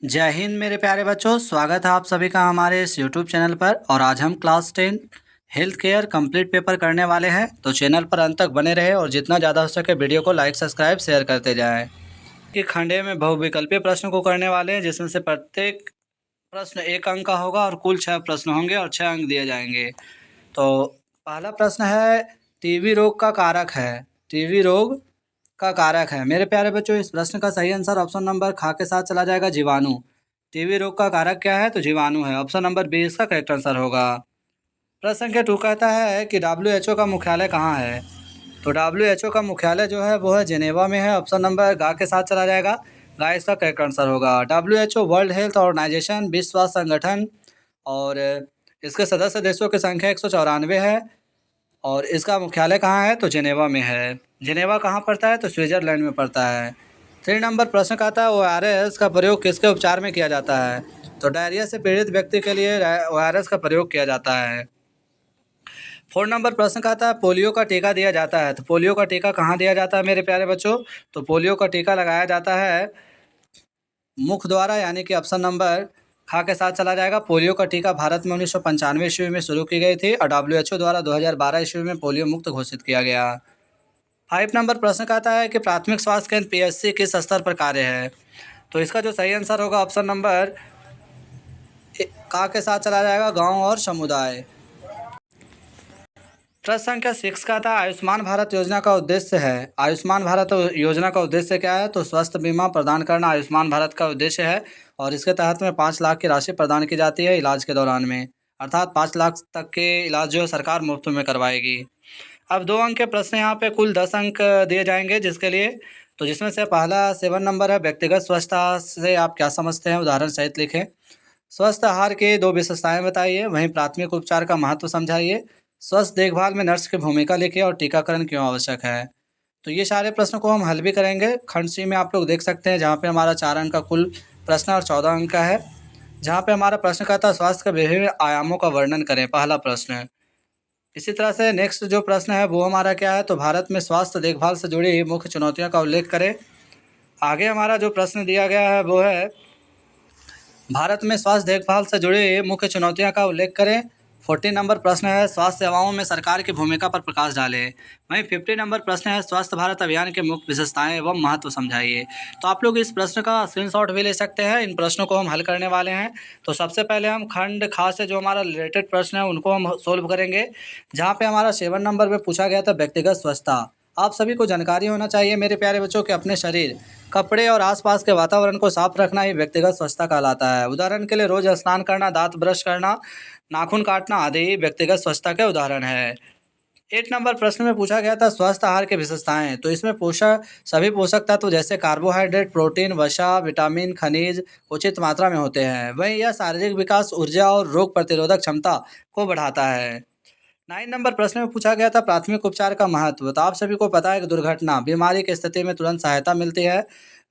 जय हिंद मेरे प्यारे बच्चों, स्वागत है आप सभी का हमारे इस यूट्यूब चैनल पर। और आज हम class 10 health care complete paper करने वाले हैं, तो चैनल पर अंत तक बने रहे और जितना ज़्यादा हो सके वीडियो को लाइक सब्सक्राइब शेयर करते जाएं। कि खंडे में बहुविकल्पीय प्रश्न को करने वाले हैं, जिसमें से प्रत्येक प्रश्न 1 अंक का होगा और कुल 6 प्रश्न होंगे और 6 अंक दिए जाएंगे। तो पहला प्रश्न है, टीबी रोग का कारक है। टीबी रोग का कारक है। मेरे प्यारे बच्चों, इस प्रश्न का सही आंसर ऑप्शन नंबर खा के साथ चला जाएगा, जीवाणु। टीबी रोग का कारक क्या है? तो जीवाणु है। ऑप्शन नंबर बी इसका करेक्ट आंसर होगा। प्रश्न संख्या 2 कहता है कि डब्ल्यूएचओ का मुख्यालय कहाँ है? तो डब्ल्यूएचओ का मुख्यालय जो है वो है जेनेवा में है। ऑप्शन नंबर गा के साथ चला जाएगा, गा इसका करेक्ट आंसर होगा। डब्ल्यूएचओ वर्ल्ड हेल्थ ऑर्गेनाइजेशन, विश्व स्वास्थ्य संगठन, और इसके सदस्य देशों की संख्या 194 है। और इसका मुख्यालय कहाँ है? तो जेनेवा में है। जेनेवा कहाँ पड़ता है? तो स्विट्जरलैंड में पड़ता है। 3 नंबर प्रश्न कहता है, ओआरएस का प्रयोग किसके उपचार में किया जाता है? तो डायरिया से पीड़ित व्यक्ति के लिए ओआरएस का प्रयोग किया जाता है। 4 नंबर प्रश्न कहता है, पोलियो का टीका दिया जाता है। तो पोलियो का टीका कहाँ दिया जाता है मेरे प्यारे बच्चों? तो पोलियो का टीका लगाया जाता है मुख द्वारा, यानी कि ऑप्शन नंबर खा के साथ चला जाएगा। पोलियो का टीका भारत में 1995 ईस्वी में शुरू की गई थी और डब्ल्यूएचओ द्वारा 2012 ईस्वी में पोलियो मुक्त घोषित किया गया। 5 नंबर प्रश्न कहता है कि प्राथमिक स्वास्थ्य केंद्र पीएचसी किस स्तर पर कार्य है? तो इसका जो सही आंसर होगा ऑप्शन नंबर का के साथ चला जाएगा, गांव और समुदाय। प्रश्न संख्या 6 का था, आयुष्मान भारत योजना का उद्देश्य है। आयुष्मान भारत योजना का उद्देश्य क्या है? तो स्वास्थ्य बीमा प्रदान करना आयुष्मान भारत का उद्देश्य है। और इसके तहत में 5 लाख की राशि प्रदान की जाती है इलाज के दौरान में, अर्थात 5 लाख तक के इलाज जो है सरकार मुफ्त में करवाएगी। अब 2 अंक के प्रश्न यहाँ पे कुल 10 अंक दिए जाएंगे जिसके लिए। तो जिसमें से पहला 7 नंबर है, व्यक्तिगत स्वच्छता से आप क्या समझते हैं? उदाहरण सहित लिखें। स्वस्थ आहार के 2 विशेषताएं बताइए। वहीं प्राथमिक उपचार का महत्व समझाइए। स्वस्थ देखभाल में नर्स की भूमिका लिखिए और टीकाकरण क्यों आवश्यक है। तो ये सारे प्रश्न को हम हल भी करेंगे। खंड सी में आप लोग देख सकते हैं, जहाँ पे हमारा 4 अंक का कुल प्रश्न और 14 अंक का है। जहाँ पे हमारा प्रश्न कहता है, स्वास्थ्य के विभिन्न आयामों का वर्णन करें, पहला प्रश्न। इसी तरह से नेक्स्ट जो प्रश्न है वो हमारा क्या है? तो भारत में स्वास्थ्य देखभाल से जुड़ी मुख्य चुनौतियों का उल्लेख करें। आगे हमारा जो प्रश्न दिया गया है वो है, भारत में स्वास्थ्य देखभाल से जुड़ी मुख्य चुनौतियों का उल्लेख करें। 14 नंबर प्रश्न है, स्वास्थ्य सेवाओं में सरकार की भूमिका पर प्रकाश डालें। वहीं 50 नंबर प्रश्न है, स्वच्छ भारत अभियान के मुख्य विशेषताएं एवं महत्व समझाइए। तो आप लोग इस प्रश्न का स्क्रीनशॉट भी ले सकते हैं। इन प्रश्नों को हम हल करने वाले हैं। तो सबसे पहले हम खंड खास से जो हमारा रिलेटेड प्रश्न है उनको हम सोल्व करेंगे। जहाँ पे हमारा 7 नंबर पे पूछा गया था, व्यक्तिगत स्वच्छता। आप सभी को जानकारी होना चाहिए मेरे प्यारे बच्चों कि अपने शरीर, कपड़े और आसपास के वातावरण को साफ रखना ही व्यक्तिगत स्वच्छता कहलाता है। उदाहरण के लिए रोज स्नान करना, दांत ब्रश करना, नाखून काटना आदि व्यक्तिगत स्वच्छता के उदाहरण है। 8 नंबर प्रश्न में पूछा गया था, स्वस्थ आहार की विशेषताएं। तो इसमें पोषक सभी पोषक तत्व जैसे कार्बोहाइड्रेट, प्रोटीन, वसा, विटामिन, खनिज उचित मात्रा में होते हैं। वहीं यह शारीरिक विकास, ऊर्जा और रोग प्रतिरोधक क्षमता को बढ़ाता है। 9 नंबर प्रश्न में पूछा गया था, प्राथमिक उपचार का महत्व। तो आप सभी को पता है कि दुर्घटना, बीमारी की स्थिति में तुरंत सहायता मिलती है,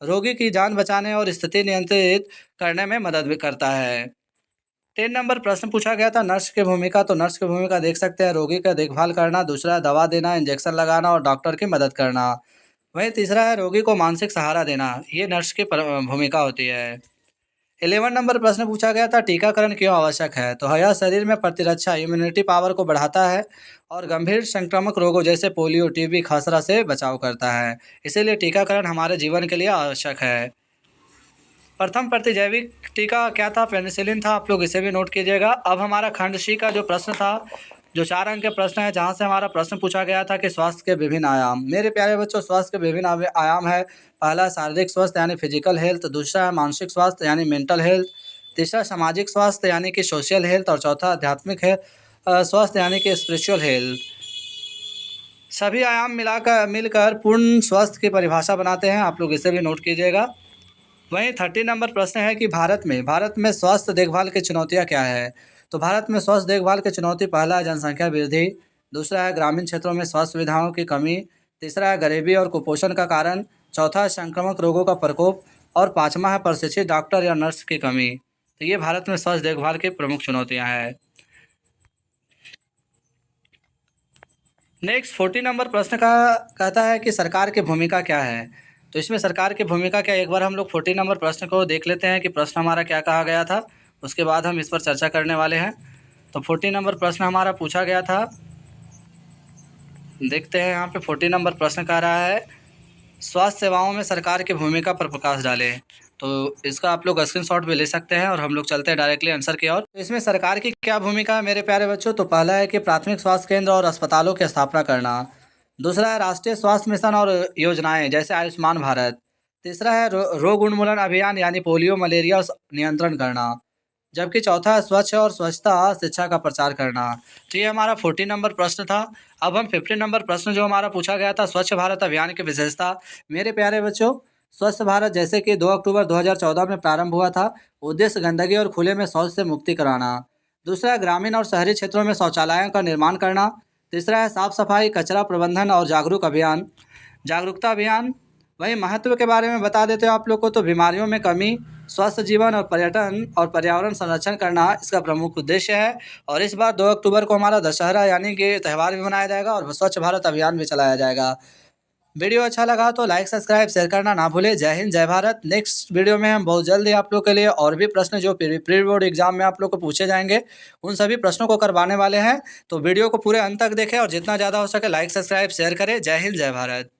रोगी की जान बचाने और स्थिति नियंत्रित करने में मदद भी करता है। 10 नंबर प्रश्न पूछा गया था, नर्स की भूमिका। तो नर्स की भूमिका देख सकते हैं, रोगी का देखभाल करना, दूसरा दवा देना, इंजेक्शन लगाना और डॉक्टर की मदद करना। वहीं तीसरा है, रोगी को मानसिक सहारा देना। ये नर्स की भूमिका होती है। 11 नंबर प्रश्न पूछा गया था, टीकाकरण क्यों आवश्यक है? तो यह शरीर में प्रतिरक्षा, इम्यूनिटी पावर को बढ़ाता है और गंभीर संक्रामक रोगों जैसे पोलियो, टीबी, खसरा से बचाव करता है। इसीलिए टीकाकरण हमारे जीवन के लिए आवश्यक है। प्रथम प्रतिजैविक टीका क्या था? पेनिसिलिन था। आप लोग इसे भी नोट कीजिएगा। अब हमारा खंड सी का जो प्रश्न था, जो 4 अंक के प्रश्न है, जहाँ से हमारा प्रश्न पूछा गया था कि स्वास्थ्य के विभिन्न आयाम। मेरे प्यारे बच्चों, स्वास्थ्य के विभिन्न आयाम है। पहला शारीरिक स्वास्थ्य यानी फिजिकल हेल्थ, दूसरा है मानसिक स्वास्थ्य यानी मेंटल हेल्थ, तीसरा सामाजिक स्वास्थ्य यानी कि सोशल हेल्थ, और चौथा आध्यात्मिक है स्वास्थ्य यानी कि स्पिरिचुअल हेल्थ। सभी आयाम मिलकर पूर्ण स्वास्थ्य की परिभाषा बनाते हैं। आप लोग इसे भी नोट कीजिएगा। वहीं 30 नंबर प्रश्न है कि भारत में स्वास्थ्य देखभाल की चुनौतियां क्या है? तो भारत में स्वास्थ्य देखभाल की चुनौती, पहला है जनसंख्या वृद्धि, दूसरा है ग्रामीण क्षेत्रों में स्वास्थ्य सुविधाओं की कमी, तीसरा है गरीबी और कुपोषण का कारण, चौथा है संक्रामक रोगों का प्रकोप, और पाँचवा है प्रशिक्षित डॉक्टर या नर्स की कमी। तो ये भारत में स्वास्थ्य देखभाल की प्रमुख चुनौतियाँ हैं। नेक्स्ट 40 नंबर प्रश्न का कहता है कि सरकार की भूमिका क्या है? तो इसमें सरकार की भूमिका क्या, एक बार हम लोग 14 नंबर प्रश्न को देख लेते हैं कि प्रश्न हमारा क्या कहा गया था, उसके बाद हम इस पर चर्चा करने वाले हैं। तो 14 नंबर प्रश्न हमारा पूछा गया था, देखते हैं यहाँ पे 14 नंबर प्रश्न कह रहा है स्वास्थ्य सेवाओं में सरकार की भूमिका पर प्रकाश डालें। तो इसका आप लोग स्क्रीनशॉट भी ले सकते हैं और हम लोग चलते हैं डायरेक्टली आंसर की ओर। तो इसमें सरकार की क्या भूमिका है मेरे प्यारे बच्चों, तो पहला है कि प्राथमिक स्वास्थ्य केंद्र और अस्पतालों की स्थापना करना। दूसरा है राष्ट्रीय स्वास्थ्य मिशन और योजनाएं जैसे आयुष्मान भारत। तीसरा है रोग उन्मूलन अभियान यानी पोलियो मलेरिया नियंत्रण करना। जबकि चौथा है स्वच्छ और स्वच्छता शिक्षा का प्रचार करना। तो ये हमारा 14 नंबर प्रश्न था। अब हम 15 नंबर प्रश्न जो हमारा पूछा गया था स्वच्छ भारत अभियान की विशेषता। मेरे प्यारे बच्चों, स्वच्छ भारत जैसे कि 2 अक्टूबर 2014 में प्रारंभ हुआ था। उद्देश्य गंदगी और खुले में शौच से मुक्ति कराना। दूसरा है ग्रामीण और शहरी क्षेत्रों में शौचालयों का निर्माण करना। तीसरा है साफ सफाई, कचरा प्रबंधन और जागरूकता अभियान। वहीं महत्व के बारे में बता देते हो आप लोग को, तो बीमारियों में कमी, स्वस्थ जीवन और पर्यटन और पर्यावरण संरक्षण करना इसका प्रमुख उद्देश्य है। और इस बार 2 अक्टूबर को हमारा दशहरा यानी कि त्यौहार भी मनाया जाएगा और स्वच्छ भारत अभियान भी चलाया जाएगा। वीडियो अच्छा लगा तो लाइक सब्सक्राइब शेयर करना ना भूले। जय हिंद, जय भारत। नेक्स्ट वीडियो में हम बहुत जल्दी आप लोग के लिए और भी प्रश्न जो प्री बोर्ड एग्जाम में आप लोग को पूछे जाएंगे उन सभी प्रश्नों को करवाने वाले हैं। तो वीडियो को पूरे अंत तक देखें और जितना ज़्यादा हो सके लाइक सब्सक्राइब शेयर करें। जय हिंद, जय भारत।